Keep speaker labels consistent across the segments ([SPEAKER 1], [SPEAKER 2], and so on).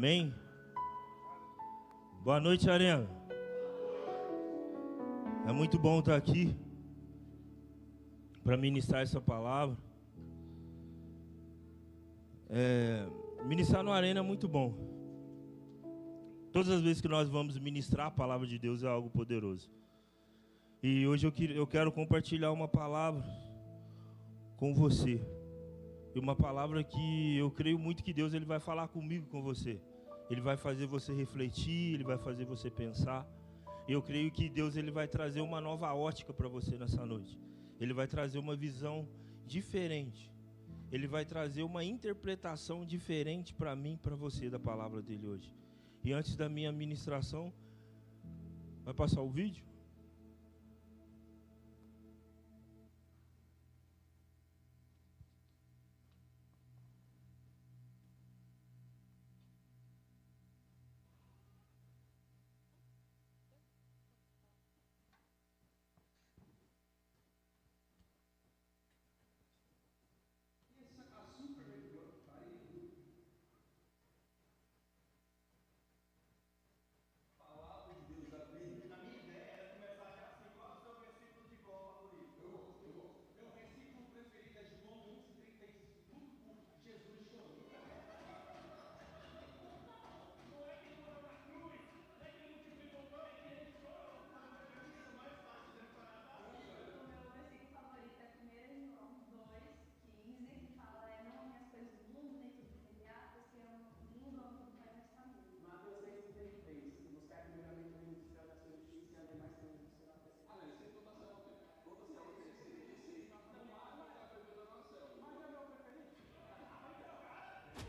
[SPEAKER 1] Amém? Boa noite, Arena. É muito bom estar aqui para ministrar essa palavra. Ministrar no Arena é muito bom. Todas as vezes que nós vamos ministrar a palavra de Deus é algo poderoso. E hoje eu quero compartilhar uma palavra com você. E uma palavra que eu creio muito que Deus ele vai falar comigo, com você. Ele vai fazer você refletir, ele vai fazer você pensar. E eu creio que Deus ele vai trazer uma nova ótica para você nessa noite. Ele vai trazer uma visão diferente. Ele vai trazer uma interpretação diferente para mim, para você, da palavra dele hoje. E antes da minha ministração, vai passar o vídeo?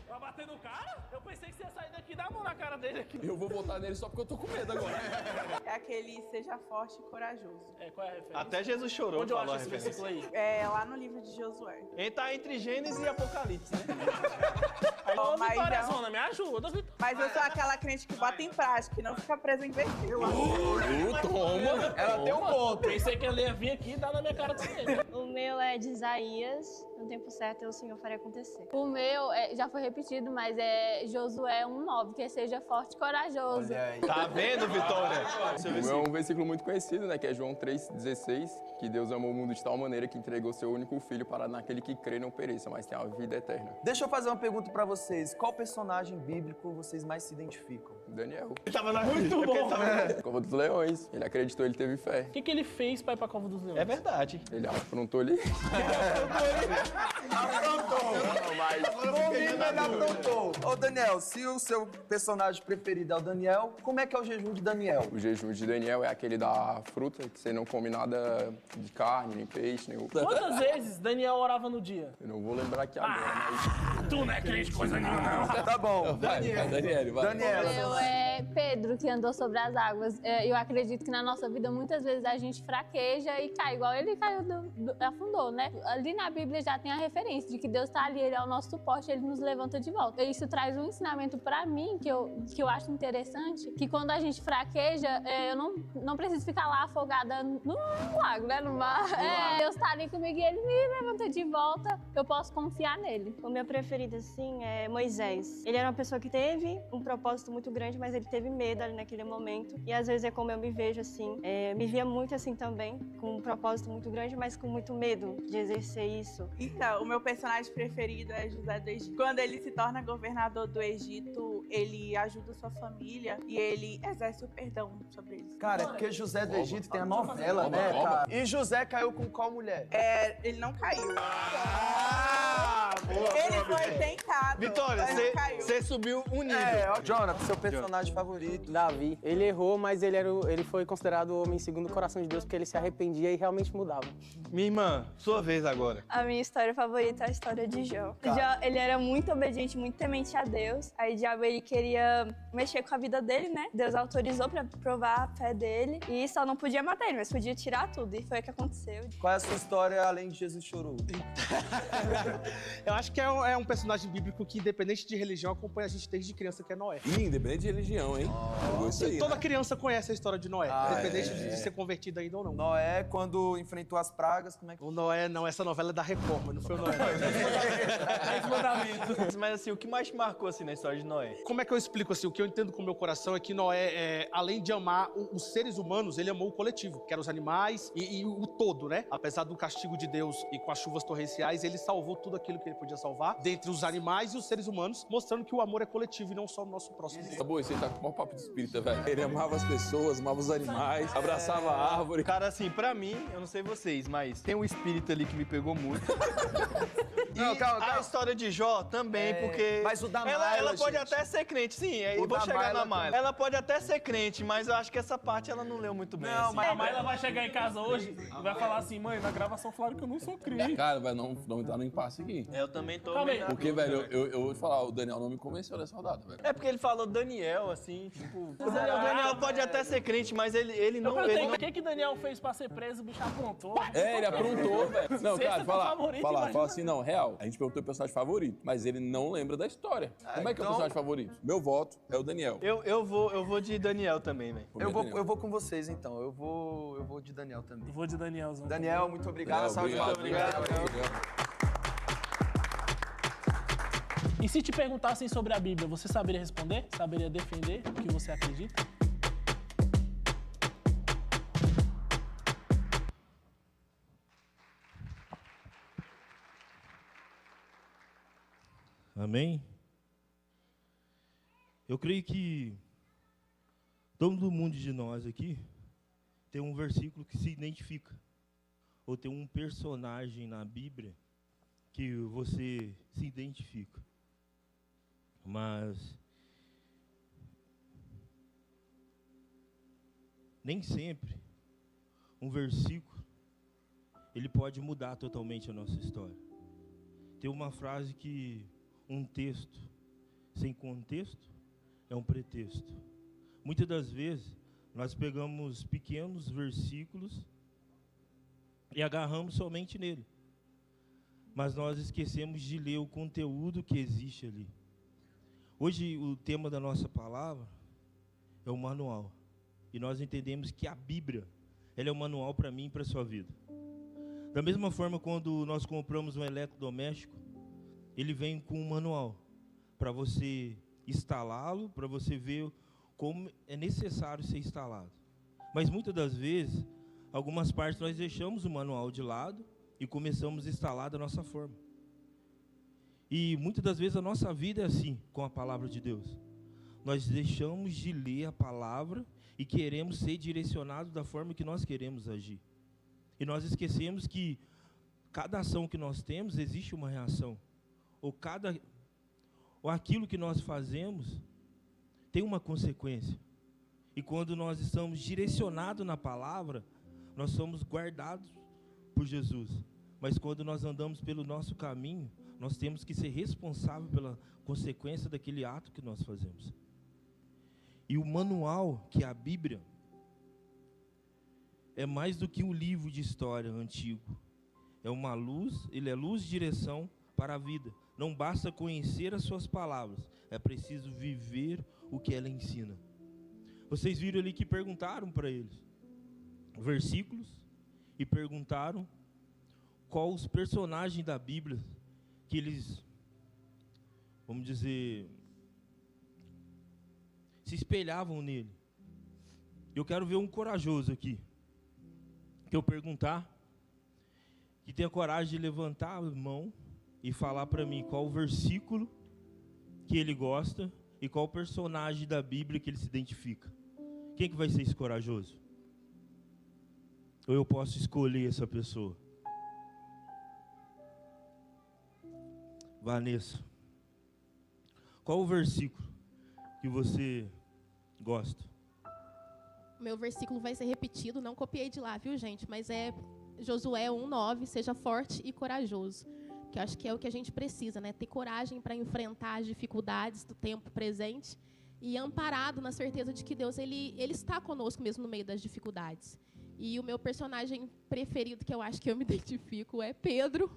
[SPEAKER 2] Pra bater no cara? Eu pensei que você ia sair daqui e dar a mão na cara dele aqui.
[SPEAKER 3] Eu vou votar nele só porque eu tô com medo agora.
[SPEAKER 4] É aquele seja forte e corajoso.
[SPEAKER 2] Qual é a referência?
[SPEAKER 5] Até Jesus chorou.
[SPEAKER 2] Onde eu acho esse versículo aí?
[SPEAKER 4] É lá no livro de Josué.
[SPEAKER 5] Ele tá entre Gênesis e Apocalipse, né?
[SPEAKER 2] Ô,
[SPEAKER 4] Mas
[SPEAKER 2] Vitória
[SPEAKER 4] é um-
[SPEAKER 2] Zona, me ajuda, Vitória.
[SPEAKER 4] Mas eu sou aquela crente que bota em prática, que não fica presa em versículo.
[SPEAKER 3] Toma!
[SPEAKER 5] Ela tem um ponto.
[SPEAKER 2] Pensei que ele ia vir aqui e dar na minha cara também.
[SPEAKER 6] O meu é de Isaías, no tempo certo o Senhor faria acontecer. O meu já foi repetido, mas é Josué 1:9, que seja forte e corajoso.
[SPEAKER 5] Tá vendo, Vitória?
[SPEAKER 3] O meu é um versículo muito conhecido, né? Que é João 3,16, que Deus amou o mundo de tal maneira que entregou seu único filho para naquele que crê não pereça, mas tenha a vida eterna.
[SPEAKER 7] Deixa eu fazer uma pergunta pra vocês. Qual personagem bíblico vocês mais se identificam?
[SPEAKER 3] Daniel.
[SPEAKER 2] Muito bom.
[SPEAKER 3] Cova dos Leões. Ele acreditou, ele teve fé.
[SPEAKER 2] O que ele fez pra ir pra Cova dos Leões?
[SPEAKER 5] É verdade.
[SPEAKER 3] Ele afrontou ali.
[SPEAKER 7] Ô Daniel, se o seu personagem preferido é o Daniel, como é que é o jejum de Daniel?
[SPEAKER 3] O jejum de Daniel é aquele da fruta, que você não come nada de carne, nem peixe, nem...
[SPEAKER 2] Quantas vezes Daniel orava no dia?
[SPEAKER 3] Eu não vou lembrar aqui agora, mas...
[SPEAKER 2] Tu não é crente coisa nenhuma, não.
[SPEAKER 7] Tá bom.
[SPEAKER 3] Daniel, vai.
[SPEAKER 7] Daniela.
[SPEAKER 6] O meu é Pedro, que andou sobre as águas. Eu acredito que na nossa vida, muitas vezes, a gente fraqueja e cai, igual ele caiu, afundou, né? Ali na Bíblia já tem a referência de que Deus tá ali, ele é o nosso suporte, ele nos levanta de volta. Isso traz um ensinamento pra mim, que eu acho interessante, que quando a gente fraqueja, eu não preciso ficar lá afogada no lago, né? No mar. Deus tá ali comigo e ele me levanta de volta, eu posso confiar nele.
[SPEAKER 8] O meu preferido, assim, é Moisés. Ele era uma pessoa que teve um propósito muito grande, mas ele teve medo ali naquele momento. E às vezes é como eu me vejo, assim. Me via muito assim também, com um propósito muito grande, mas com muito medo de exercer isso.
[SPEAKER 4] Então, o meu personagem preferido é José do Egito. Quando ele se torna governador do Egito, ele ajuda sua família e ele exerce o perdão sobre eles.
[SPEAKER 7] Cara, é porque José do Egito tem a novela, né, cara? E José caiu com qual mulher?
[SPEAKER 4] Ele não caiu. Ele foi tentado.
[SPEAKER 5] Vitória,
[SPEAKER 4] mas não caiu.
[SPEAKER 5] você subiu um nível.
[SPEAKER 7] Jonathan, seu personagem favorito.
[SPEAKER 9] Davi. Ele errou, mas ele foi considerado o homem segundo o coração de Deus porque ele se arrependia e realmente mudava.
[SPEAKER 5] Minha irmã, sua vez agora.
[SPEAKER 8] A minha história favorita é a história de Jó. Jó, ele era muito obediente, muito temente a Deus. Aí o diabo, ele queria mexer com a vida dele, né? Deus autorizou pra provar a fé dele. E só não podia matar ele, mas podia tirar tudo. E foi o que aconteceu.
[SPEAKER 7] Qual é a sua história além de Jesus chorou?
[SPEAKER 5] É
[SPEAKER 9] Eu acho que é um personagem bíblico que, independente de religião, acompanha a gente desde criança, que é Noé.
[SPEAKER 10] Ih, independente de religião, hein? Isso aí,
[SPEAKER 9] Toda
[SPEAKER 10] né?
[SPEAKER 9] criança conhece a história de Noé, independente de ser convertido ainda ou não.
[SPEAKER 7] Noé, quando enfrentou as pragas, como é que...
[SPEAKER 9] O Noé, não, essa novela é da Record, mas não foi o Noé.
[SPEAKER 5] Mas assim, o que mais te marcou assim na história de Noé?
[SPEAKER 9] Como é que eu explico assim? O que eu entendo com o meu coração é que Noé, além de amar os seres humanos, ele amou o coletivo, que eram os animais e o todo, né? Apesar do castigo de Deus e com as chuvas torrenciais, ele salvou tudo aquilo que ele podia salvar, dentre os animais e os seres humanos, mostrando que o amor é coletivo e não só o nosso próximo.
[SPEAKER 10] Tá bom, isso aí tá com o maior papo de espírita, velho. Ele amava as pessoas, amava os animais, abraçava a árvore.
[SPEAKER 5] Cara, assim, pra mim, eu não sei vocês, mas tem um espírito ali que me pegou muito.
[SPEAKER 7] Não, calma.
[SPEAKER 5] A história de Jó também, porque...
[SPEAKER 7] Mas o da
[SPEAKER 5] ela
[SPEAKER 7] Mayla,
[SPEAKER 5] pode
[SPEAKER 7] gente.
[SPEAKER 5] até ser crente, sim, eu
[SPEAKER 7] O
[SPEAKER 5] vou
[SPEAKER 7] da
[SPEAKER 5] chegar
[SPEAKER 7] Mayla
[SPEAKER 5] na Mayla.
[SPEAKER 7] também.
[SPEAKER 5] Ela pode até ser crente, mas eu acho que essa parte ela não leu muito bem.
[SPEAKER 7] Não,
[SPEAKER 5] assim.
[SPEAKER 7] mas
[SPEAKER 2] A Mayla vai chegar em casa hoje e vai falar assim, mãe, na gravação falaram que eu não sou crente.
[SPEAKER 10] Cara, vai não entrar no impasse aqui.
[SPEAKER 5] Eu também tô...
[SPEAKER 2] Calma aí.
[SPEAKER 5] meio na
[SPEAKER 10] Porque,
[SPEAKER 5] dúvida.
[SPEAKER 10] velho, eu vou te falar, o Daniel não me convenceu dessa rodada, velho.
[SPEAKER 5] É porque ele falou Daniel, assim, tipo... O Daniel pode até ser crente, mas ele
[SPEAKER 2] Eu
[SPEAKER 5] não...
[SPEAKER 2] perguntei, o que Daniel fez pra ser preso, o bicho aprontou.
[SPEAKER 10] É, ele aprontou, velho. Não,
[SPEAKER 2] Se
[SPEAKER 10] cara,
[SPEAKER 2] esse é teu favorito,
[SPEAKER 10] fala
[SPEAKER 2] imagina.
[SPEAKER 10] assim, não, real. A gente perguntou o personagem favorito, mas ele não lembra da história. Como é que é o
[SPEAKER 7] então-
[SPEAKER 10] personagem favorito? Meu voto é o Daniel.
[SPEAKER 5] Eu vou de Daniel também, velho.
[SPEAKER 7] Eu vou com vocês, então. Eu vou de Daniel também.
[SPEAKER 2] Eu vou de Danielzão.
[SPEAKER 7] Daniel, muito obrigado. Salve de palmas.
[SPEAKER 2] E se te perguntassem sobre a Bíblia, você saberia responder? Saberia defender o que você acredita?
[SPEAKER 1] Amém? Eu creio que todo mundo de nós aqui tem um versículo que se identifica, ou tem um personagem na Bíblia que você se identifica. Mas nem sempre um versículo ele pode mudar totalmente a nossa história. Tem uma frase que um texto sem contexto é um pretexto. Muitas das vezes nós pegamos pequenos versículos e agarramos somente nele, mas nós esquecemos de ler o conteúdo que existe ali. Hoje o tema da nossa palavra é o manual. E nós entendemos que a Bíblia, ela é um manual para mim e para a sua vida. Da mesma forma, quando nós compramos um eletrodoméstico, ele vem com um manual para você instalá-lo, para você ver como é necessário ser instalado. Mas muitas das vezes, algumas partes nós deixamos o manual de lado e começamos a instalar da nossa forma. E muitas das vezes a nossa vida é assim, com a palavra de Deus. Nós deixamos de ler a palavra e queremos ser direcionados da forma que nós queremos agir. E nós esquecemos que cada ação que nós temos, existe uma reação. Ou aquilo que nós fazemos tem uma consequência. E quando nós estamos direcionados na palavra, nós somos guardados por Jesus. Mas quando nós andamos pelo nosso caminho, nós temos que ser responsáveis pela consequência daquele ato que nós fazemos. E o manual, que é a Bíblia, é mais do que um livro de história antigo. É uma luz, ele é luz de direção para a vida. Não basta conhecer as suas palavras, é preciso viver o que ela ensina. Vocês viram ali que perguntaram para eles versículos e perguntaram qual os personagens da Bíblia que eles, vamos dizer, se espelhavam nele. Eu quero ver um corajoso aqui, que eu perguntar, que tenha coragem de levantar a mão e falar para mim qual o versículo que ele gosta e qual o personagem da Bíblia que ele se identifica. Quem que vai ser esse corajoso? Ou eu posso escolher essa pessoa? Vanessa, qual o versículo que você gosta?
[SPEAKER 11] Meu versículo vai ser repetido, não copiei de lá, viu, gente? Mas é Josué 1:9, seja forte e corajoso. Que eu acho que é o que a gente precisa, né? Ter coragem para enfrentar as dificuldades do tempo presente e amparado na certeza de que Deus ele está conosco mesmo no meio das dificuldades. E o meu personagem preferido, que eu acho que eu me identifico, é Pedro,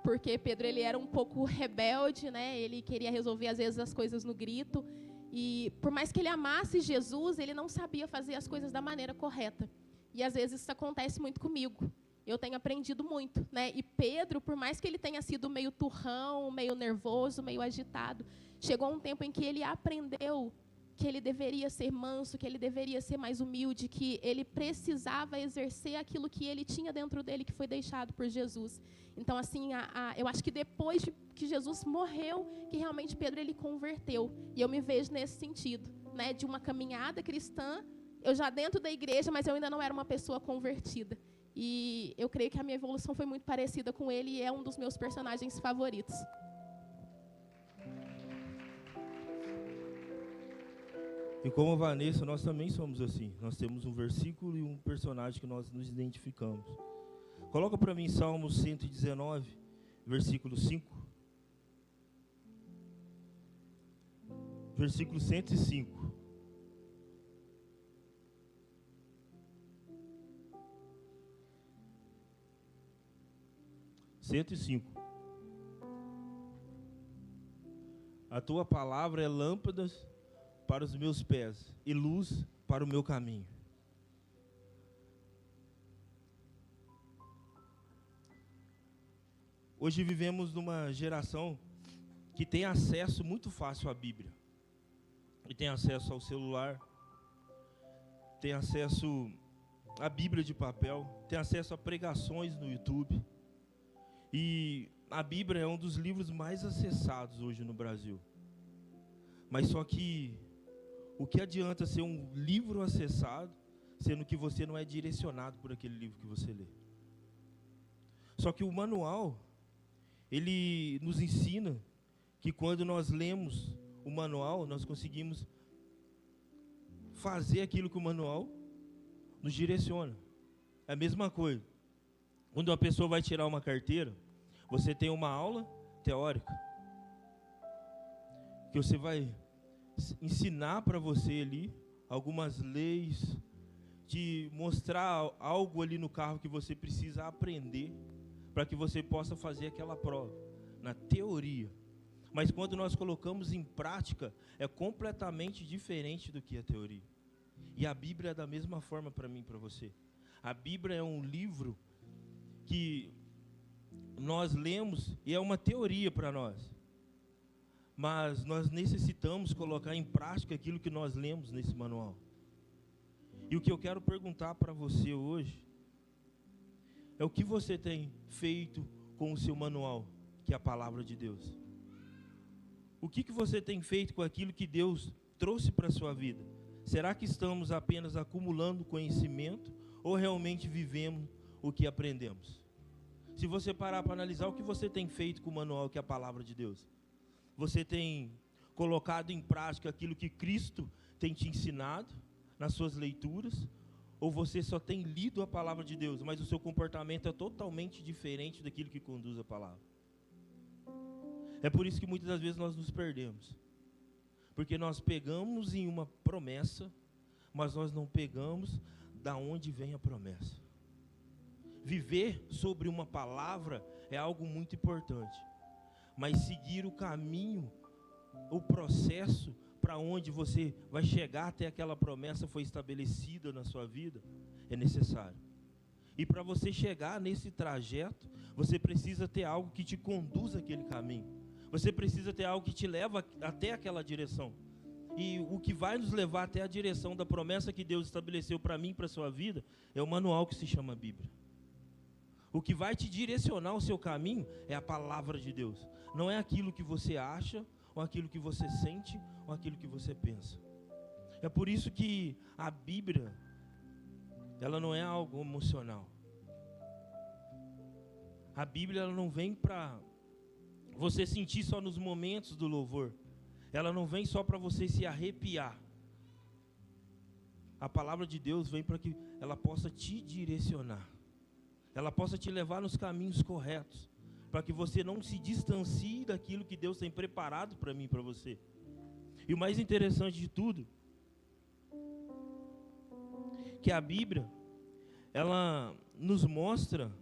[SPEAKER 11] porque Pedro ele era um pouco rebelde, né? Ele queria resolver às vezes as coisas no grito, e por mais que ele amasse Jesus, ele não sabia fazer as coisas da maneira correta. E às vezes isso acontece muito comigo. Eu tenho aprendido muito, né? E Pedro, por mais que ele tenha sido meio turrão, meio nervoso, meio agitado, chegou um tempo em que ele aprendeu que ele deveria ser manso, que ele deveria ser mais humilde, que ele precisava exercer aquilo que ele tinha dentro dele, que foi deixado por Jesus. Então, assim, eu acho que depois que Jesus morreu, que realmente Pedro ele converteu. E eu me vejo nesse sentido, né? De uma caminhada cristã, eu já dentro da igreja, mas eu ainda não era uma pessoa convertida. E eu creio que a minha evolução foi muito parecida com ele e é um dos meus personagens favoritos.
[SPEAKER 1] E como a Vanessa, nós também somos assim. Nós temos um versículo e um personagem que nós nos identificamos. Coloca para mim Salmos 119, versículo 5. Versículo 105. A tua palavra é lâmpadas para os meus pés e luz para o meu caminho. Hoje vivemos numa geração que tem acesso muito fácil à Bíblia. E tem acesso ao celular, tem acesso à Bíblia de papel, tem acesso a pregações no YouTube. E a Bíblia é um dos livros mais acessados hoje no Brasil. Mas só que o que adianta ser um livro acessado, sendo que você não é direcionado por aquele livro que você lê? Só que o manual, ele nos ensina que quando nós lemos o manual, nós conseguimos fazer aquilo que o manual nos direciona. É a mesma coisa. Quando uma pessoa vai tirar uma carteira, você tem uma aula teórica, que você vai ensinar para você ali algumas leis, te mostrar algo ali no carro que você precisa aprender para que você possa fazer aquela prova, na teoria. Mas quando nós colocamos em prática, é completamente diferente do que a teoria. E a Bíblia é da mesma forma para mim e para você. A Bíblia é um livro que nós lemos e é uma teoria para nós. Mas nós necessitamos colocar em prática aquilo que nós lemos nesse manual. E o que eu quero perguntar para você hoje é o que você tem feito com o seu manual, que é a palavra de Deus. O que você tem feito com aquilo que Deus trouxe para a sua vida? Será que estamos apenas acumulando conhecimento ou realmente vivemos o que aprendemos? Se você parar para analisar o que você tem feito com o manual, que é a palavra de Deus, você tem colocado em prática aquilo que Cristo tem te ensinado nas suas leituras, ou você só tem lido a palavra de Deus, mas o seu comportamento é totalmente diferente daquilo que conduz a palavra? É por isso que muitas das vezes nós nos perdemos, porque nós pegamos em uma promessa, mas nós não pegamos da onde vem a promessa. Viver sobre uma palavra é algo muito importante, mas seguir o caminho, o processo para onde você vai chegar até aquela promessa foi estabelecida na sua vida, é necessário. E para você chegar nesse trajeto, você precisa ter algo que te conduza aquele caminho. Você precisa ter algo que te leva até aquela direção. E o que vai nos levar até a direção da promessa que Deus estabeleceu para mim e para a sua vida é o manual que se chama Bíblia. O que vai te direcionar o seu caminho é a palavra de Deus. Não é aquilo que você acha, ou aquilo que você sente, ou aquilo que você pensa. É por isso que a Bíblia, ela não é algo emocional. A Bíblia, ela não vem para você sentir só nos momentos do louvor. Ela não vem só para você se arrepiar. A palavra de Deus vem para que ela possa te direcionar. Ela possa te levar nos caminhos corretos, para que você não se distancie daquilo que Deus tem preparado para mim e para você. E o mais interessante de tudo, que a Bíblia, ela nos mostra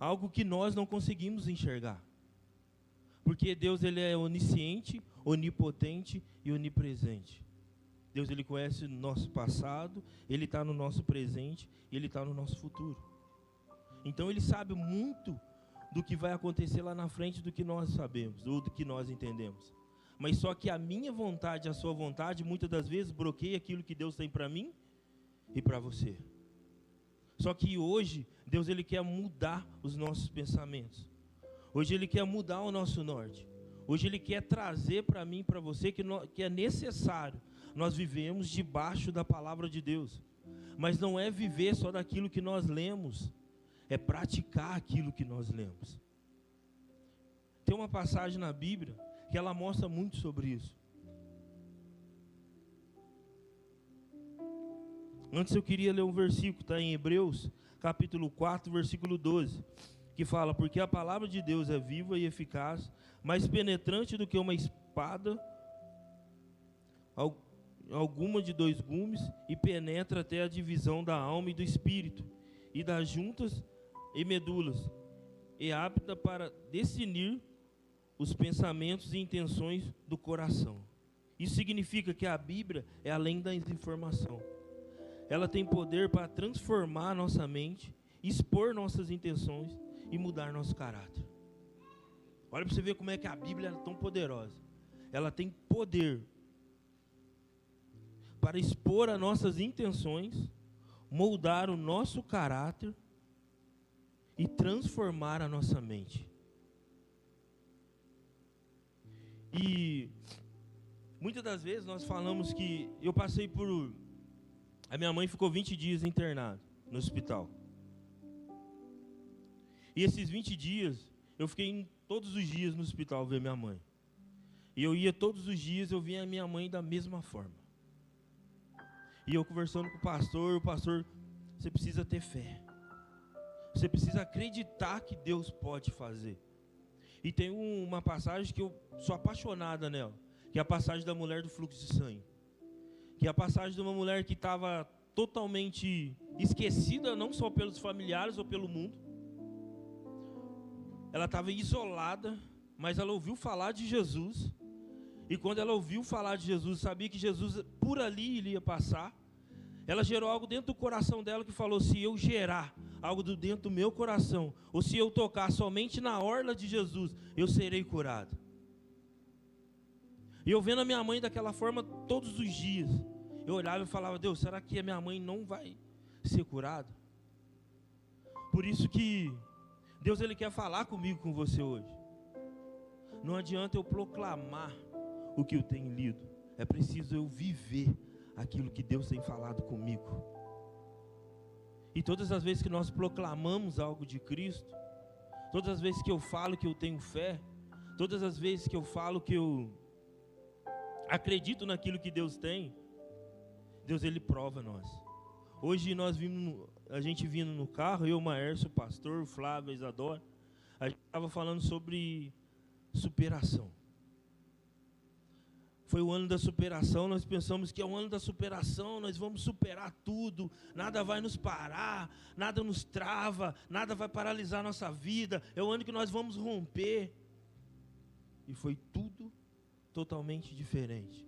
[SPEAKER 1] algo que nós não conseguimos enxergar. Porque Deus, ele é onisciente, onipotente e onipresente. Deus, ele conhece o nosso passado, ele está no nosso presente e ele está no nosso futuro. Então ele sabe muito do que vai acontecer lá na frente do que nós sabemos, ou do que nós entendemos. Mas só que a minha vontade, a sua vontade, muitas das vezes bloqueia aquilo que Deus tem para mim e para você. Só que hoje, Deus, ele quer mudar os nossos pensamentos. Hoje ele quer mudar o nosso norte. Hoje ele quer trazer para mim e para você que é necessário nós vivemos debaixo da palavra de Deus. Mas não é viver só daquilo que nós lemos, é praticar aquilo que nós lemos. Tem uma passagem na Bíblia que ela mostra muito sobre isso. Antes eu queria ler um versículo, está em Hebreus, capítulo 4, versículo 12, que fala: porque a palavra de Deus é viva e eficaz, mais penetrante do que uma espada, alguma de 2 gumes, e penetra até a divisão da alma e do espírito, e das juntas e medulas, e apta para discernir os pensamentos e intenções do coração. Isso significa que a Bíblia é além da informação. Ela tem poder para transformar a nossa mente, expor nossas intenções e mudar nosso caráter. Olha para você ver como é que a Bíblia é tão poderosa. Ela tem poder para expor as nossas intenções, moldar o nosso caráter e transformar a nossa mente. E muitas das vezes nós falamos que eu passei por... A minha mãe ficou 20 dias internada no hospital. E esses 20 dias, eu fiquei todos os dias no hospital ver minha mãe. E eu ia todos os dias, eu via a minha mãe da mesma forma. E eu conversando com o pastor, você precisa ter fé. Você precisa acreditar que Deus pode fazer. E tem uma passagem que eu sou apaixonada nela, que é a passagem da mulher do fluxo de sangue. Que é a passagem de uma mulher que estava totalmente esquecida, não só pelos familiares ou pelo mundo. Ela estava isolada, mas ela ouviu falar de Jesus. E quando ela ouviu falar de Jesus, sabia que Jesus por ali ele ia passar. Ela gerou algo dentro do coração dela que falou: se eu gerar algo dentro do meu coração, ou se eu tocar somente na orla de Jesus, eu serei curado. E eu vendo a minha mãe daquela forma todos os dias, eu olhava e falava: Deus, será que a minha mãe não vai ser curada? Por isso que Deus, ele quer falar comigo, com você hoje. Não adianta eu proclamar o que eu tenho lido, é preciso eu viver aquilo que Deus tem falado comigo. E todas as vezes que nós proclamamos algo de Cristo, todas as vezes que eu falo que eu tenho fé, todas as vezes que eu falo que eu acredito naquilo que Deus tem, Deus, ele prova nós. Hoje nós vimos, a gente vindo no carro, eu, Maércio, o pastor, o Flávio, a Isadora, a gente estava falando sobre superação. Foi o ano da superação, nós pensamos que é o ano da superação, nós vamos superar tudo, nada vai nos parar, nada nos trava, nada vai paralisar a nossa vida, é o ano que nós vamos romper. E foi tudo totalmente diferente.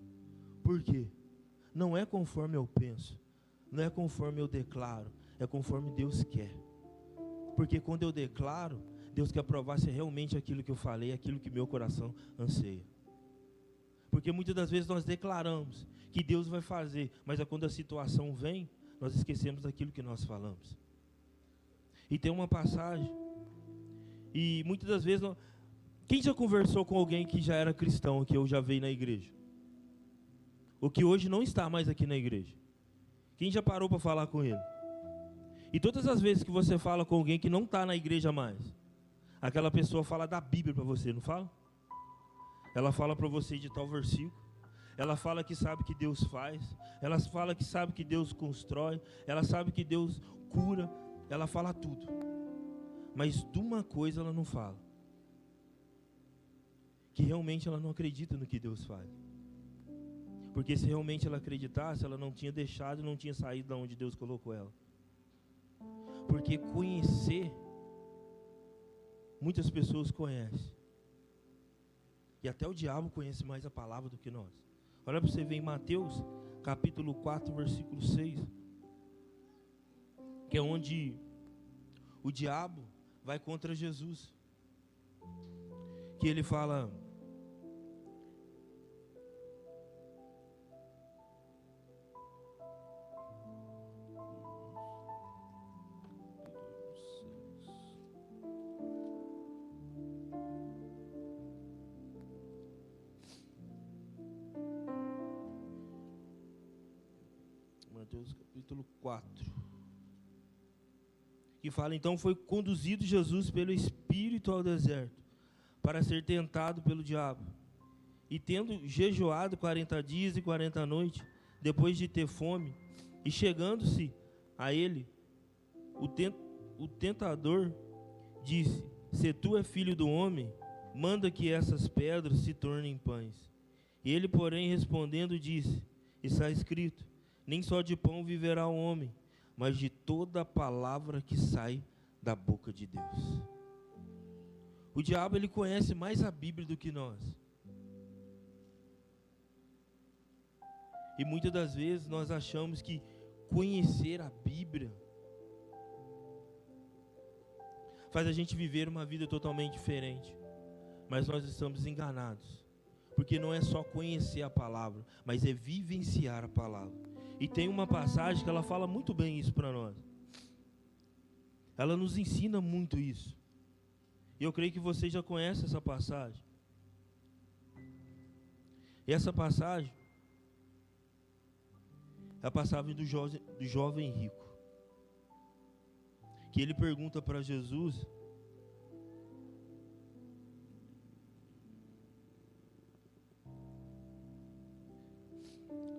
[SPEAKER 1] Por quê? Não é conforme eu penso, não é conforme eu declaro, é conforme Deus quer. Porque quando eu declaro, Deus quer provar se é realmente aquilo que eu falei, aquilo que meu coração anseia. Porque muitas das vezes nós declaramos que Deus vai fazer, mas quando a situação vem, nós esquecemos daquilo que nós falamos. E tem uma passagem, e muitas das vezes, quem já conversou com alguém que já era cristão, que eu já veio na igreja? Ou que hoje não está mais aqui na igreja? Quem já parou para falar com ele? E todas as vezes que você fala com alguém que não está na igreja mais, aquela pessoa fala da Bíblia para você, não fala? Ela fala para você de tal versículo, ela fala que sabe que Deus faz, ela fala que sabe que Deus constrói, ela sabe que Deus cura, ela fala tudo. Mas de uma coisa ela não fala, que realmente ela não acredita no que Deus faz. Porque se realmente ela acreditasse, ela não tinha deixado, não tinha saído de onde Deus colocou ela. Porque conhecer muitas pessoas conhecem. E até o diabo conhece mais a palavra do que nós. Olha para você ver em Mateus, capítulo 4, versículo 6. Que é onde o diabo vai contra Jesus. Que ele fala... Mateus capítulo 4. Que fala, então foi conduzido Jesus pelo Espírito ao deserto, para ser tentado pelo diabo. E tendo jejuado 40 dias e 40 noites, depois de ter fome, e chegando-se a ele, o tentador disse, se tu é filho do homem, manda que essas pedras se tornem pães. E ele, porém, respondendo, disse, está escrito, nem só de pão viverá o homem, mas de toda a palavra que sai da boca de Deus. O diabo, ele conhece mais a Bíblia do que nós. E muitas das vezes nós achamos que conhecer a Bíblia faz a gente viver uma vida totalmente diferente. Mas nós estamos enganados. Porque não é só conhecer a palavra, mas é vivenciar a palavra. E tem uma passagem que ela fala muito bem isso para nós. Ela nos ensina muito isso. E eu creio que você já conhece essa passagem. E essa passagem é a passagem do jovem rico. Que ele pergunta para Jesus...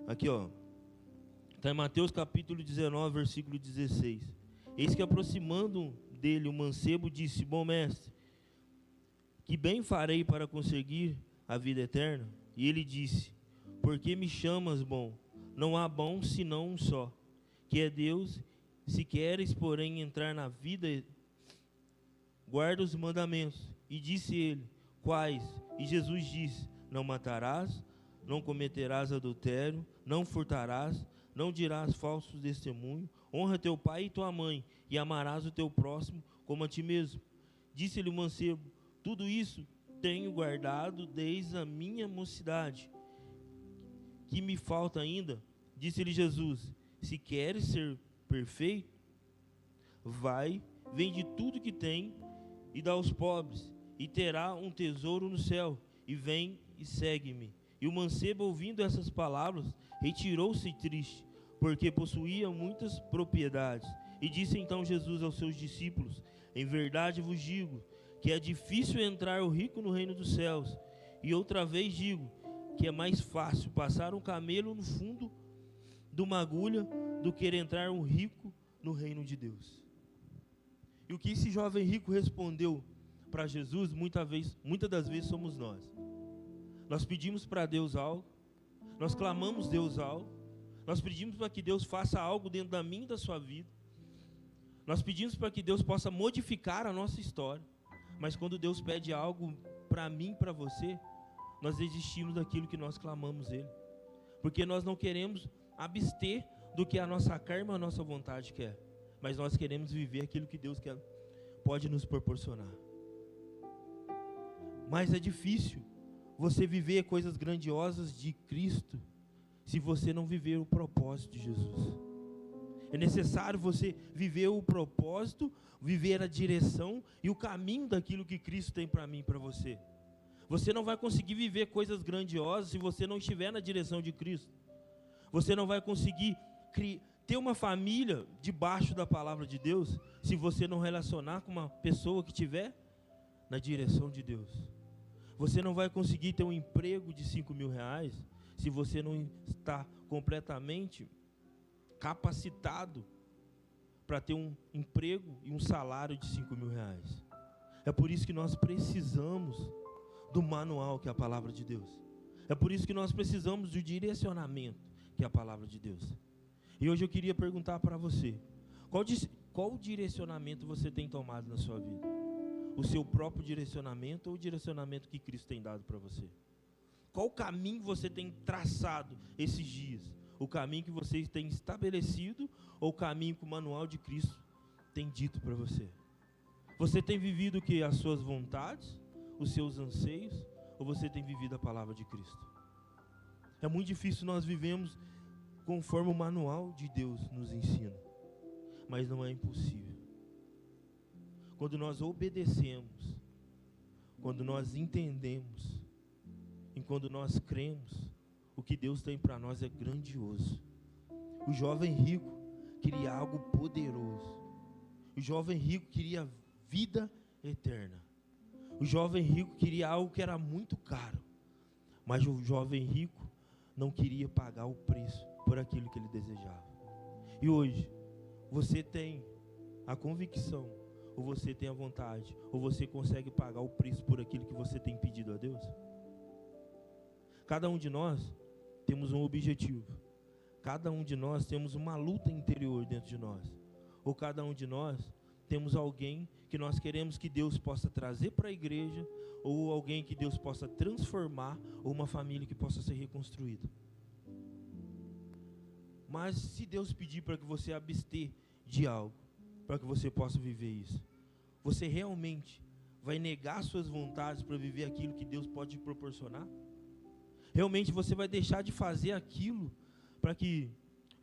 [SPEAKER 1] Aqui, ó. Está em Mateus capítulo 19, versículo 16. Eis que aproximando dele o mancebo disse, bom mestre, que bem farei para conseguir a vida eterna? E ele disse, por que me chamas bom? Não há bom senão um só, que é Deus. Se queres, porém, entrar na vida, guarda os mandamentos. E disse ele, quais? E Jesus disse, não matarás, não cometerás adultério, não furtarás, não dirás falsos testemunhos, honra teu pai e tua mãe, e amarás o teu próximo como a ti mesmo. Disse-lhe o mancebo, tudo isso tenho guardado desde a minha mocidade. Que me falta ainda? Disse-lhe Jesus, se queres ser perfeito, vai, vende tudo que tem e dá aos pobres, e terá um tesouro no céu, e vem e segue-me. E o mancebo, ouvindo essas palavras, retirou-se triste, porque possuía muitas propriedades. E disse então Jesus aos seus discípulos, em verdade vos digo, que é difícil entrar o rico no reino dos céus. E outra vez digo, que é mais fácil passar um camelo no fundo de uma agulha, do que entrar um rico no reino de Deus. E o que esse jovem rico respondeu para Jesus, muitas das vezes somos nós. Nós pedimos para Deus algo, nós clamamos Deus algo, nós pedimos para que Deus faça algo dentro da minha e da sua vida, nós pedimos para que Deus possa modificar a nossa história, mas quando Deus pede algo para mim, para você, nós desistimos daquilo que nós clamamos Ele, porque nós não queremos abster do que a nossa carne, a nossa vontade quer, mas nós queremos viver aquilo que Deus quer, pode nos proporcionar. Mas é difícil você viver coisas grandiosas de Cristo se você não viver o propósito de Jesus. É necessário você viver o propósito, viver a direção e o caminho daquilo que Cristo tem para mim e para você. Você não vai conseguir viver coisas grandiosas se você não estiver na direção de Cristo. Você não vai conseguir ter uma família debaixo da palavra de Deus se você não relacionar com uma pessoa que estiver na direção de Deus. Você não vai conseguir ter um emprego de 5 mil reais se você não está completamente capacitado para ter um emprego e um salário de 5 mil reais. É por isso que nós precisamos do manual, que é a palavra de Deus. É por isso que nós precisamos do direcionamento, que é a palavra de Deus. E hoje eu queria perguntar para você, qual direcionamento você tem tomado na sua vida? o seu próprio direcionamento ou o direcionamento que Cristo tem dado para você? Qual caminho você tem traçado esses dias? O caminho que você tem estabelecido ou o caminho que o manual de Cristo tem dito para você? Você tem vivido o que? As suas vontades, os seus anseios, ou você tem vivido a palavra de Cristo? É muito difícil nós vivemos conforme o manual de Deus nos ensina, mas não é impossível. Quando nós obedecemos, quando nós entendemos, e quando nós cremos, o que Deus tem para nós é grandioso. O jovem rico queria algo poderoso. O jovem rico queria vida eterna. O jovem rico queria algo que era muito caro. Mas o jovem rico não queria pagar o preço por aquilo que ele desejava. E hoje, você tem a convicção, ou você tem a vontade, ou você consegue pagar o preço por aquilo que você tem pedido a Deus? Cada um de nós temos um objetivo. Cada um de nós temos uma luta interior dentro de nós. Ou cada um de nós temos alguém que nós queremos que Deus possa trazer para a igreja, ou alguém que Deus possa transformar, ou uma família que possa ser reconstruída. Mas se Deus pedir para que você abster de algo, para que você possa viver isso, você realmente vai negar suas vontades para viver aquilo que Deus pode te proporcionar? Realmente você vai deixar de fazer aquilo para que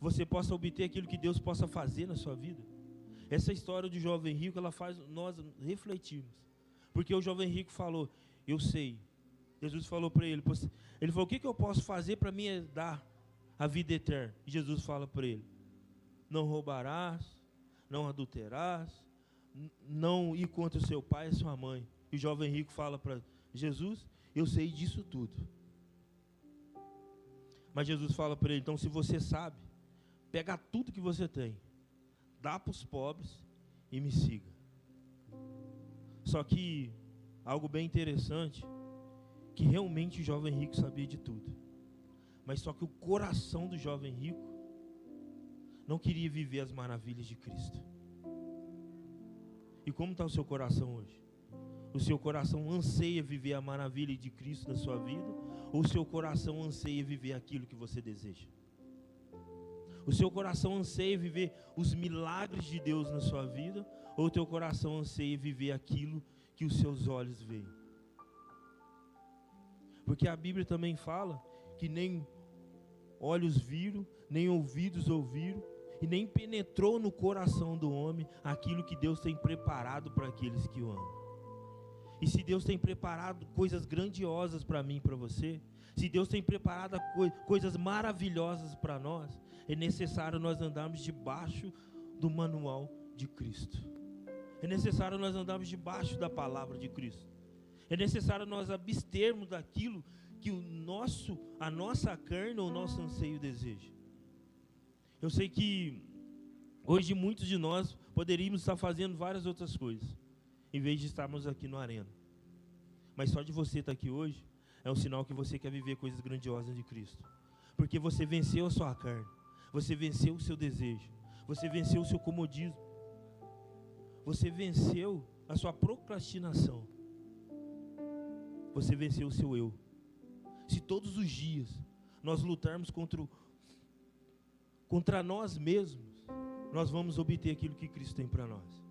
[SPEAKER 1] você possa obter aquilo que Deus possa fazer na sua vida? Essa história do jovem rico, ela faz nós refletirmos. Porque o jovem rico falou, eu sei. Jesus falou para ele, ele falou, o que eu posso fazer para me dar a vida eterna? E Jesus fala para ele, não roubarás, não adulterarás, não ir contra o seu pai e sua mãe. E o jovem rico fala para Jesus, eu sei disso tudo. Mas Jesus fala para ele, então se você sabe, pega tudo que você tem, dá para os pobres e me siga. Só que algo bem interessante, que realmente o jovem rico sabia de tudo. Mas só que o coração do jovem rico não queria viver as maravilhas de Cristo. E como está o seu coração hoje? O seu coração anseia viver a maravilha de Cristo na sua vida? Ou o seu coração anseia viver aquilo que você deseja? O seu coração anseia viver os milagres de Deus na sua vida? Ou o teu coração anseia viver aquilo que os seus olhos veem? Porque a Bíblia também fala que nem olhos viram, nem ouvidos ouviram, e nem penetrou no coração do homem aquilo que Deus tem preparado para aqueles que o amam. E se Deus tem preparado coisas grandiosas para mim e para você, se Deus tem preparado coisas maravilhosas para nós, é necessário nós andarmos debaixo do manual de Cristo. É necessário nós andarmos debaixo da palavra de Cristo. É necessário nós abstermos daquilo que a nossa carne ou o nosso anseio deseja. Eu sei que hoje muitos de nós poderíamos estar fazendo várias outras coisas, em vez de estarmos aqui no Arena. Mas só de você estar aqui hoje é um sinal que você quer viver coisas grandiosas de Cristo. Porque você venceu a sua carne, você venceu o seu desejo, você venceu o seu comodismo, você venceu a sua procrastinação, você venceu o seu eu. Se todos os dias nós lutarmos contra nós mesmos, nós vamos obter aquilo que Cristo tem para nós.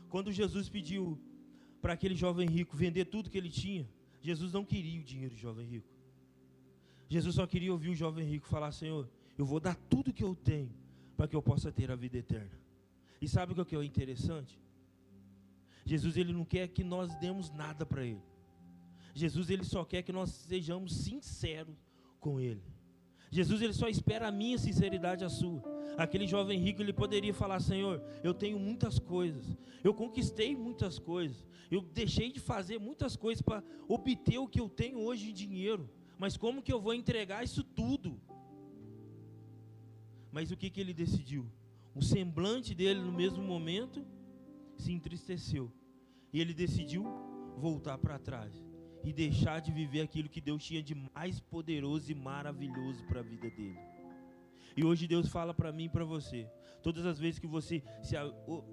[SPEAKER 1] Quando Jesus pediu para aquele jovem rico vender tudo que ele tinha, Jesus não queria o dinheiro do jovem rico. Jesus só queria ouvir o jovem rico falar, Senhor, eu vou dar tudo que eu tenho para que eu possa ter a vida eterna. E sabe o que é interessante? Jesus, ele não quer que nós demos nada para ele. Jesus, ele só quer que nós sejamos sinceros com ele. Jesus, ele só espera a minha sinceridade, a sua. Aquele jovem rico, ele poderia falar, Senhor, eu tenho muitas coisas, eu conquistei muitas coisas, eu deixei de fazer muitas coisas para obter o que eu tenho hoje em dinheiro, mas como que eu vou entregar isso tudo? Mas o que ele decidiu? O semblante dele no mesmo momento se entristeceu, e ele decidiu voltar para trás e deixar de viver aquilo que Deus tinha de mais poderoso e maravilhoso para a vida dele. E hoje Deus fala para mim e para você. Todas as vezes que você se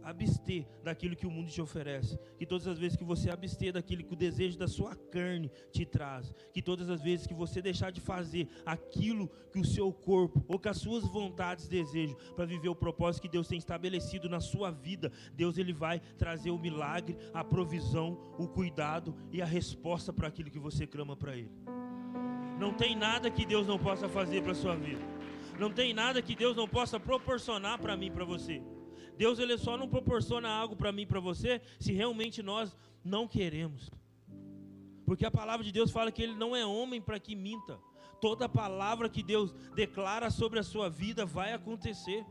[SPEAKER 1] abster daquilo que o mundo te oferece, que todas as vezes que você abster daquilo que o desejo da sua carne te traz, que todas as vezes que você deixar de fazer aquilo que o seu corpo ou que as suas vontades desejam para viver o propósito que Deus tem estabelecido na sua vida, Deus ele vai trazer o milagre, a provisão, o cuidado e a resposta para aquilo que você clama para Ele. Não tem nada que Deus não possa fazer para a sua vida. Não tem nada que Deus não possa proporcionar para mim e para você. Deus ele só não proporciona algo para mim e para você se realmente nós não queremos. Porque a palavra de Deus fala que Ele não é homem para que minta. Toda palavra que Deus declara sobre a sua vida vai acontecer.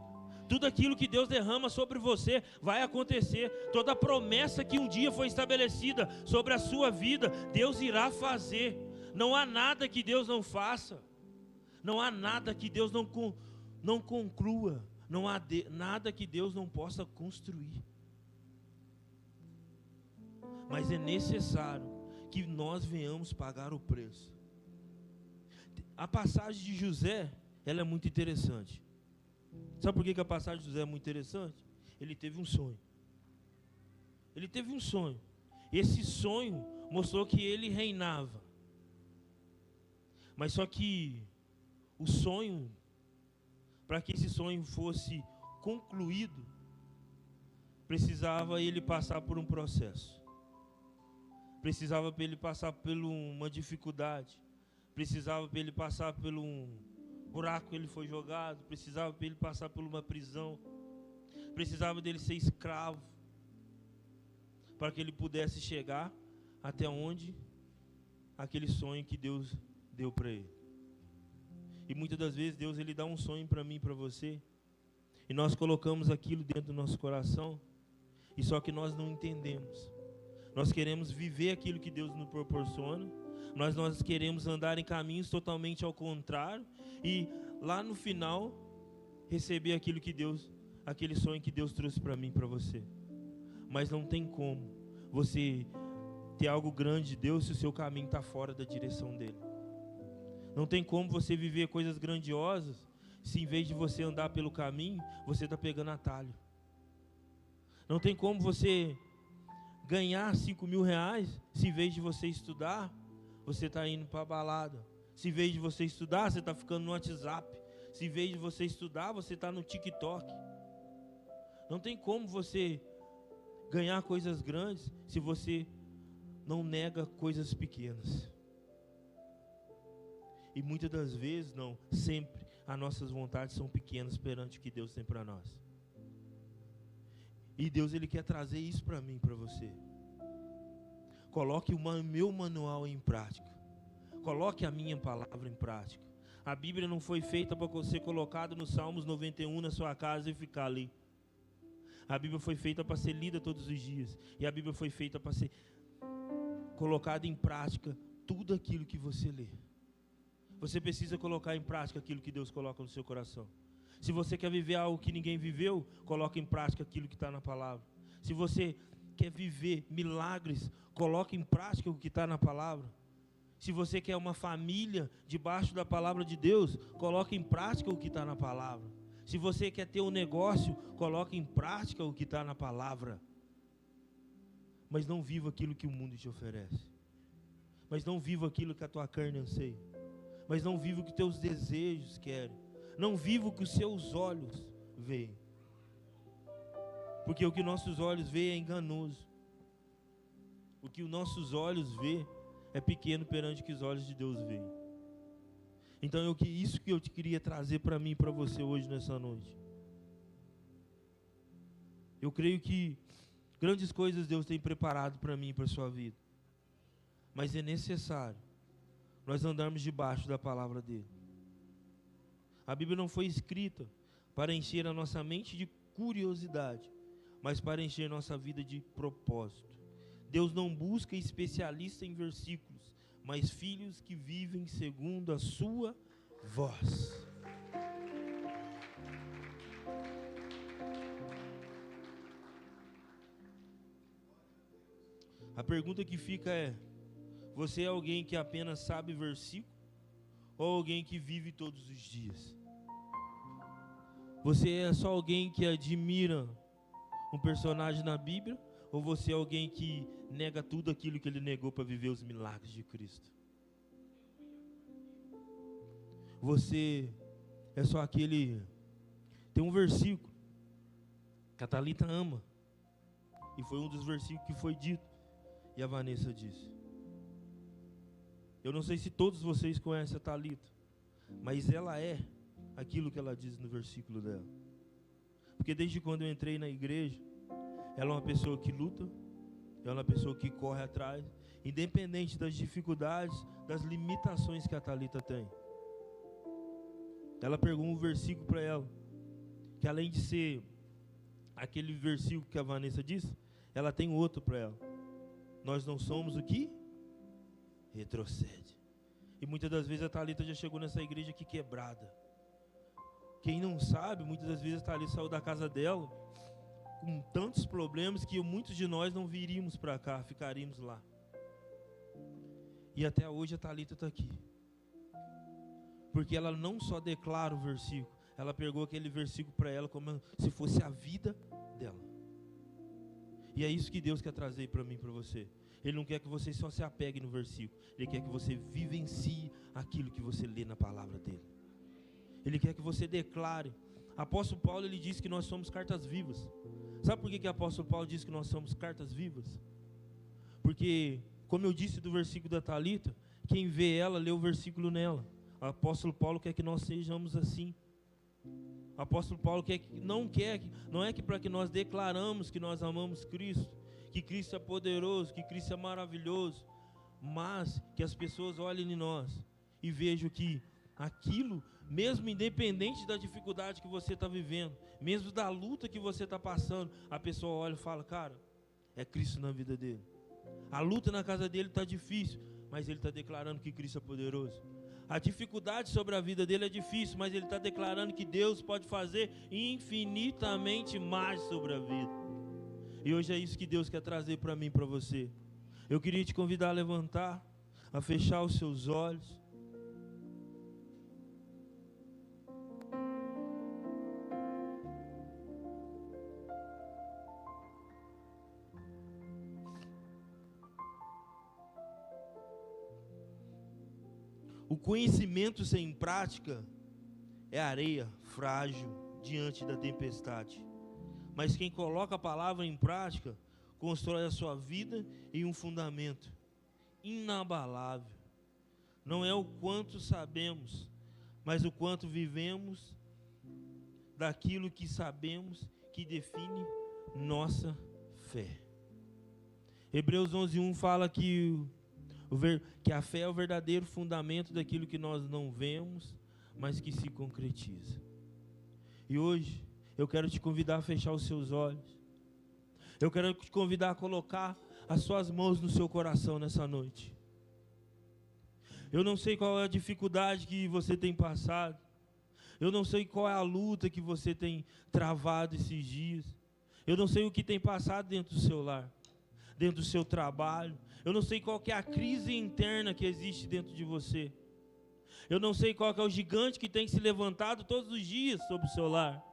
[SPEAKER 1] Tudo aquilo que Deus derrama sobre você vai acontecer. Toda promessa que um dia foi estabelecida sobre a sua vida, Deus irá fazer. Não há nada que Deus não faça. Não há nada que Deus não conclua. Não há nada que Deus não possa construir. Mas é necessário que nós venhamos pagar o preço. A passagem de José, ela é muito interessante. Sabe por que a passagem de José é muito interessante? Ele teve um sonho. Ele teve um sonho. Esse sonho mostrou que ele reinava. Mas só que o sonho, para que esse sonho fosse concluído, precisava ele passar por um processo. Precisava para ele passar por uma dificuldade. Precisava para ele passar por um buraco que ele foi jogado. Precisava para ele passar por uma prisão. Precisava dele ser escravo, para que ele pudesse chegar até onde aquele sonho que Deus deu para ele. E muitas das vezes Deus ele dá um sonho para mim e para você, e nós colocamos aquilo dentro do nosso coração, e só que nós não entendemos. Nós queremos viver aquilo que Deus nos proporciona, nós queremos andar em caminhos totalmente ao contrário, e lá no final receber aquilo que Deus, aquele sonho que Deus trouxe para mim e para você. Mas não tem como você ter algo grande de Deus se o seu caminho está fora da direção dele. Não tem como você viver coisas grandiosas se em vez de você andar pelo caminho, você está pegando atalho. Não tem como você ganhar 5 mil reais se em vez de você estudar, você está indo para a balada. Se em vez de você estudar, você está ficando no WhatsApp. Se em vez de você estudar, você está no TikTok. Não tem como você ganhar coisas grandes se você não nega coisas pequenas. E muitas das vezes, não, sempre, as nossas vontades são pequenas perante o que Deus tem para nós. E Deus ele quer trazer isso para mim, para você. Coloque o meu manual em prática. Coloque a minha palavra em prática. A Bíblia não foi feita para ser colocada no Salmos 91 na sua casa e ficar ali. A Bíblia foi feita para ser lida todos os dias. E a Bíblia foi feita para ser colocada em prática tudo aquilo que você lê. Você precisa colocar em prática aquilo que Deus coloca no seu coração. Se você quer viver algo que ninguém viveu, coloque em prática aquilo que está na palavra. Se você quer viver milagres, coloque em prática o que está na palavra. Se você quer uma família debaixo da palavra de Deus, coloque em prática o que está na palavra. Se você quer ter um negócio, coloque em prática o que está na palavra. Mas não viva aquilo que o mundo te oferece. Mas não viva aquilo que a tua carne anseia. Mas não viva o que teus desejos querem. Não viva o que os seus olhos veem. Porque o que nossos olhos veem é enganoso. O que os nossos olhos veem é pequeno perante o que os olhos de Deus veem. Então isso que eu te queria trazer para mim e para você hoje nessa noite. Eu creio que grandes coisas Deus tem preparado para mim e para a sua vida. Mas é necessário nós andarmos debaixo da palavra dele. A Bíblia não foi escrita para encher a nossa mente de curiosidade, mas para encher nossa vida de propósito. Deus não busca especialistas em versículos, mas filhos que vivem segundo a sua voz. A pergunta que fica é: você é alguém que apenas sabe versículo ou alguém que vive todos os dias? Você é só alguém que admira um personagem na Bíblia? Ou você é alguém que nega tudo aquilo que ele negou para viver os milagres de Cristo? Você é só aquele... Tem um versículo que a Thalita ama. E foi um dos versículos que foi dito. E a Vanessa disse. Eu não sei se todos vocês conhecem a Thalita, mas ela é aquilo que ela diz no versículo dela. Porque desde quando eu entrei na igreja, ela é uma pessoa que luta, ela é uma pessoa que corre atrás, independente das dificuldades, das limitações que a Thalita tem. Ela pegou um versículo para ela, que além de ser aquele versículo que a Vanessa disse, ela tem outro para ela. Nós não somos o que? Retrocede. E muitas das vezes a Thalita já chegou nessa igreja aqui quebrada. Quem não sabe, muitas das vezes a Thalita saiu da casa dela com tantos problemas que muitos de nós não viríamos para cá, ficaríamos lá. E até hoje a Thalita está aqui. Porque ela não só declara o versículo, ela pegou aquele versículo para ela como se fosse a vida dela. E é isso que Deus quer trazer para mim e para você. Ele não quer que você só se apegue no versículo. Ele quer que você vivencie aquilo que você lê na palavra dele. Ele quer que você declare. Apóstolo Paulo, ele diz que nós somos cartas vivas. Sabe por que o apóstolo Paulo diz que nós somos cartas vivas? Porque, como eu disse do versículo da Thalita, quem vê ela, lê o versículo nela. O apóstolo Paulo quer que nós sejamos assim. O apóstolo Paulo não é que para que nós declaramos que nós amamos Cristo, que Cristo é poderoso, que Cristo é maravilhoso, mas que as pessoas olhem em nós e vejam que aquilo, mesmo independente da dificuldade que você está vivendo, mesmo da luta que você está passando, a pessoa olha e fala, cara, é Cristo na vida dele. A luta na casa dele está difícil, mas ele está declarando que Cristo é poderoso. A dificuldade sobre a vida dele é difícil, mas ele está declarando que Deus pode fazer infinitamente mais sobre a vida. E hoje é isso que Deus quer trazer para mim e para você. Eu queria te convidar a levantar, a fechar os seus olhos. O conhecimento sem prática é areia frágil diante da tempestade. Mas quem coloca a palavra em prática, constrói a sua vida em um fundamento inabalável. Não é o quanto sabemos, mas o quanto vivemos daquilo que sabemos que define nossa fé. Hebreus 11:1 fala que a fé é o verdadeiro fundamento daquilo que nós não vemos, mas que se concretiza. E hoje, eu quero te convidar a fechar os seus olhos. Eu quero te convidar a colocar as suas mãos no seu coração nessa noite. Eu não sei qual é a dificuldade que você tem passado. Eu não sei qual é a luta que você tem travado esses dias. Eu não sei o que tem passado dentro do seu lar, dentro do seu trabalho. Eu não sei qual que é a crise interna que existe dentro de você. Eu não sei qual que é o gigante que tem se levantado todos os dias sobre o seu lar.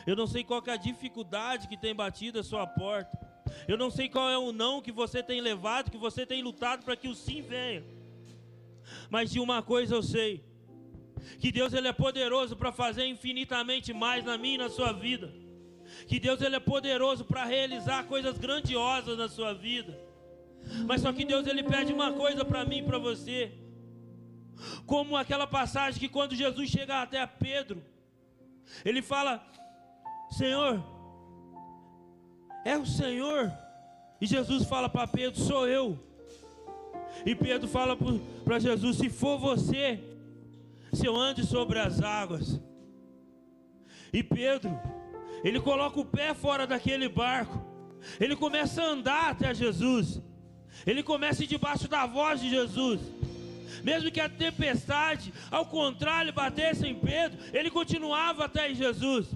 [SPEAKER 1] Eu não sei qual que é a dificuldade que tem batido a sua porta. Eu não sei qual é o não que você tem levado, que você tem lutado para que o sim venha. Mas de uma coisa eu sei, que Deus ele é poderoso para fazer infinitamente mais na minha e na sua vida. Que Deus ele é poderoso para realizar coisas grandiosas na sua vida. Mas só que Deus ele pede uma coisa para mim e para você. Como aquela passagem que quando Jesus chega até Pedro, ele fala, Senhor, é o Senhor? E Jesus fala para Pedro, sou eu. E Pedro fala para Jesus, se for você, se eu ande sobre as águas. E Pedro, ele coloca o pé fora daquele barco, ele começa a andar até Jesus. Ele começa a ir debaixo da voz de Jesus. Mesmo que a tempestade, ao contrário, batesse em Pedro, ele continuava até Jesus.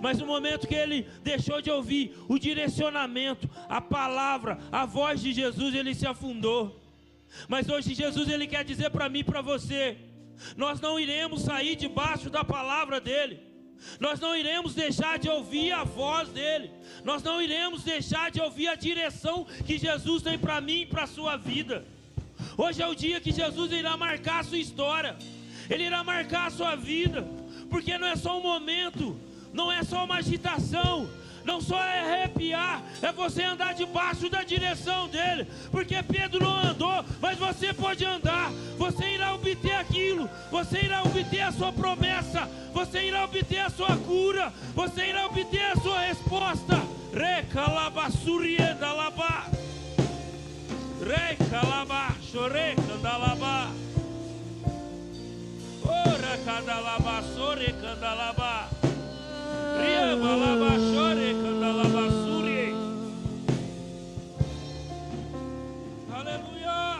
[SPEAKER 1] Mas no momento que ele deixou de ouvir o direcionamento, a palavra, a voz de Jesus, ele se afundou. Mas hoje Jesus ele quer dizer para mim e para você, nós não iremos sair debaixo da palavra dele. Nós não iremos deixar de ouvir a voz dele. Nós não iremos deixar de ouvir a direção que Jesus tem para mim e para a sua vida. Hoje é o dia que Jesus irá marcar a sua história. Ele irá marcar a sua vida. Porque não é só um momento, não é só uma agitação, não só é arrepiar, é você andar debaixo da direção dele. Porque Pedro não andou, mas você pode andar. Você irá obter aquilo, você irá obter a sua promessa, você irá obter a sua cura, você irá obter a sua resposta. Recalabassurienda labá, recalabá, chorecandalabá, ora cadalabá, sorecandalabá. Aleluia.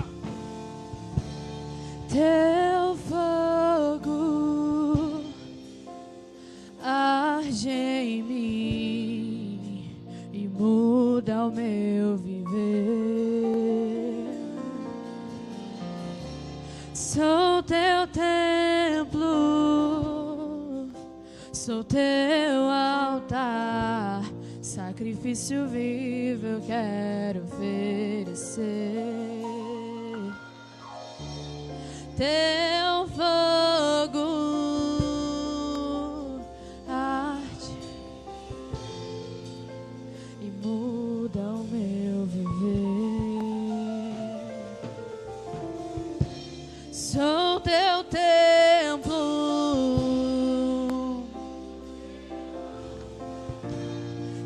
[SPEAKER 12] Teu fogo arde em mim e muda o meu viver. Sou teu templo, sou teu altar, sacrifício vivo eu quero oferecer. Teu fogo arde e muda o meu viver. Sou teu templo,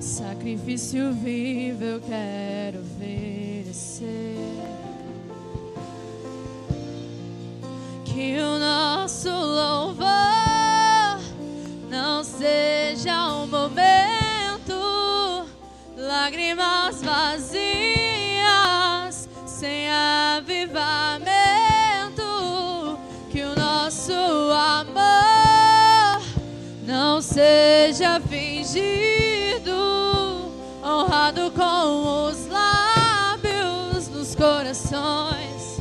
[SPEAKER 12] sacrifício vivo eu quero oferecer. Que o nosso louvor não seja um momento, lágrimas vazias, sem avivamento. Que o nosso amor não seja fingido, honrado com os lábios, nos corações.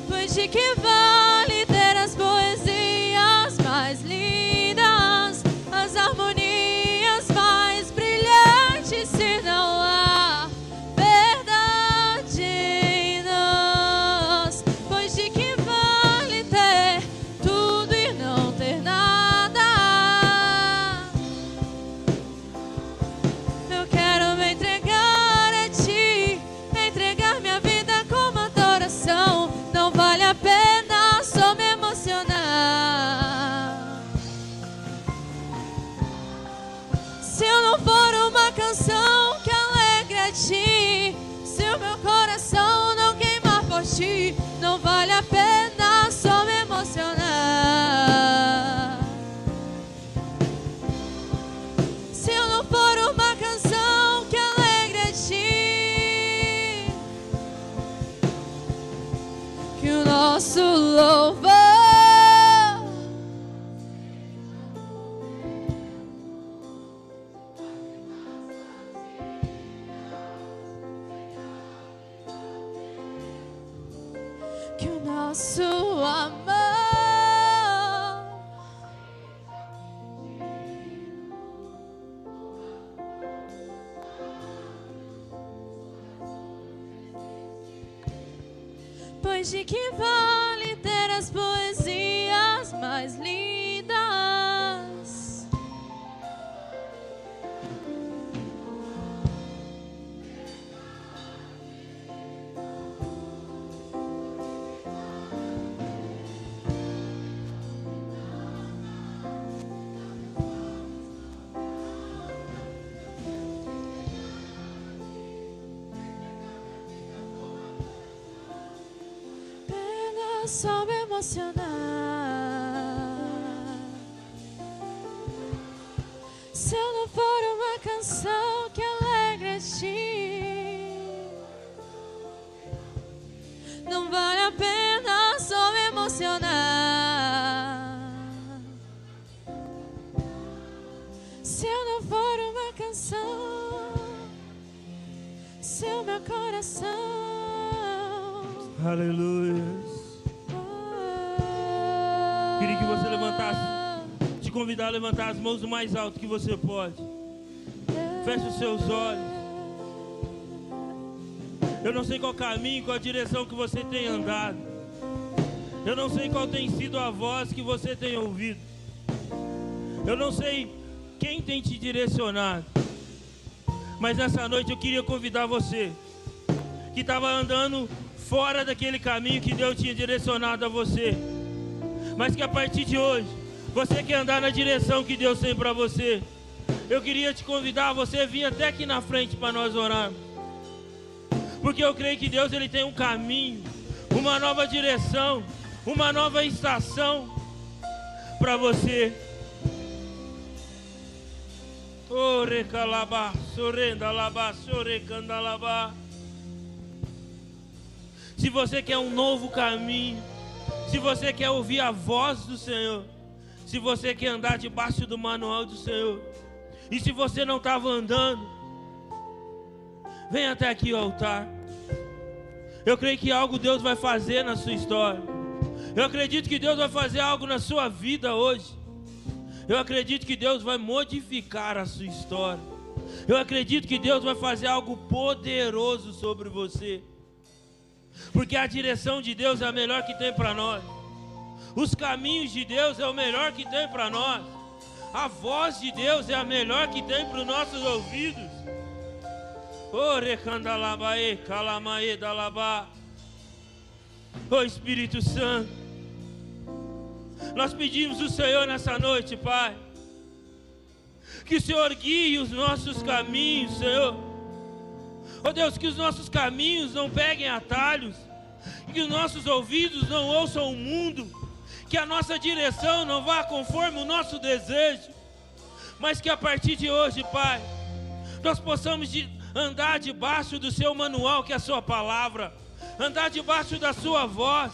[SPEAKER 12] Pois de que vale ter as poesias mais lindas, as harmonias mais brilhantes, se não há verdade em nós? Pois de que vale ter tudo e não ter nada? Eu quero me entregar a ti, entregar minha vida como adoração. Não vale a pena só me emocionar. Se eu não for uma canção que alegre a ti, se o meu coração não queimar por ti, não vale a pena só me emocionar. Se eu não for uma canção que alegre a ti, que o nosso louvor que o nosso amor pois de que vale ter as poesias mais lindas, só me emocionar. Se eu não for uma canção que alegra a ti, não vale a pena só me emocionar. Se eu não for uma canção, se o meu coração.
[SPEAKER 1] Aleluia. Queria que você levantasse te convidar a levantar as mãos o mais alto que você pode. Feche os seus olhos. Eu não sei qual caminho, qual direção que você tem andado. Eu não sei qual tem sido a voz que você tem ouvido. Eu não sei quem tem te direcionado. Mas nessa noite eu queria convidar você, que estava andando fora daquele caminho que Deus tinha direcionado a você, mas que a partir de hoje, você quer andar na direção que Deus tem para você. Eu queria te convidar a você vir até aqui na frente para nós orarmos. Porque eu creio que Deus ele tem um caminho, uma nova direção, uma nova estação para você. Ore calabá, sorenda labá, sore candalabá. Se você quer um novo caminho, se você quer ouvir a voz do Senhor, se você quer andar debaixo do manual do Senhor, e se você não estava andando, vem até aqui ao altar. Eu creio que algo Deus vai fazer na sua história. Eu acredito que Deus vai fazer algo na sua vida hoje. Eu acredito que Deus vai modificar a sua história. Eu acredito que Deus vai fazer algo poderoso sobre você. Porque a direção de Deus é a melhor que tem para nós. Os caminhos de Deus é o melhor que tem para nós. A voz de Deus é a melhor que tem para os nossos ouvidos. Oh Espírito Santo, nós pedimos o Senhor nessa noite, Pai, que o Senhor guie os nossos caminhos, Senhor. Oh Deus, que os nossos caminhos não peguem atalhos, que os nossos ouvidos não ouçam o mundo, que a nossa direção não vá conforme o nosso desejo, mas que a partir de hoje, Pai, nós possamos andar debaixo do seu manual, que é a sua palavra, andar debaixo da sua voz,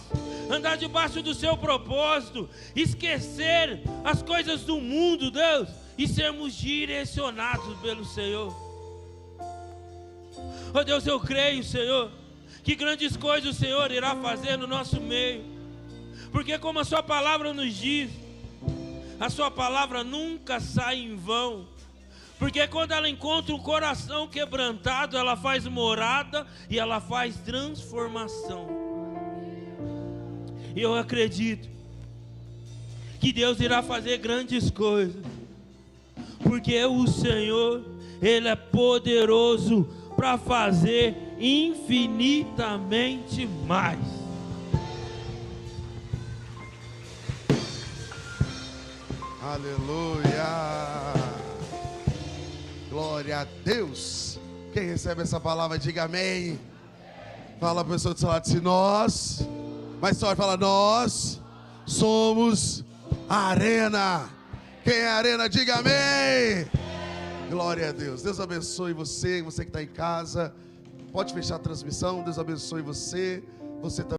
[SPEAKER 1] andar debaixo do seu propósito, esquecer as coisas do mundo, Deus, e sermos direcionados pelo Senhor. Oh Deus, eu creio, Senhor, que grandes coisas o Senhor irá fazer no nosso meio, porque como a sua palavra nos diz, a sua palavra nunca sai em vão, porque quando ela encontra um coração quebrantado, ela faz morada e ela faz transformação. E eu acredito que Deus irá fazer grandes coisas, porque o Senhor, Ele é poderoso para fazer infinitamente mais.
[SPEAKER 13] Aleluia! Glória a Deus! Quem recebe essa palavra, diga amém. Fala para a pessoa do seu lado assim: nós, mais forte, fala: nós somos a Arena. Quem é a Arena, diga amém. Glória a Deus. Deus abençoe você, você que está em casa. Pode fechar a transmissão. Deus abençoe você. Você também.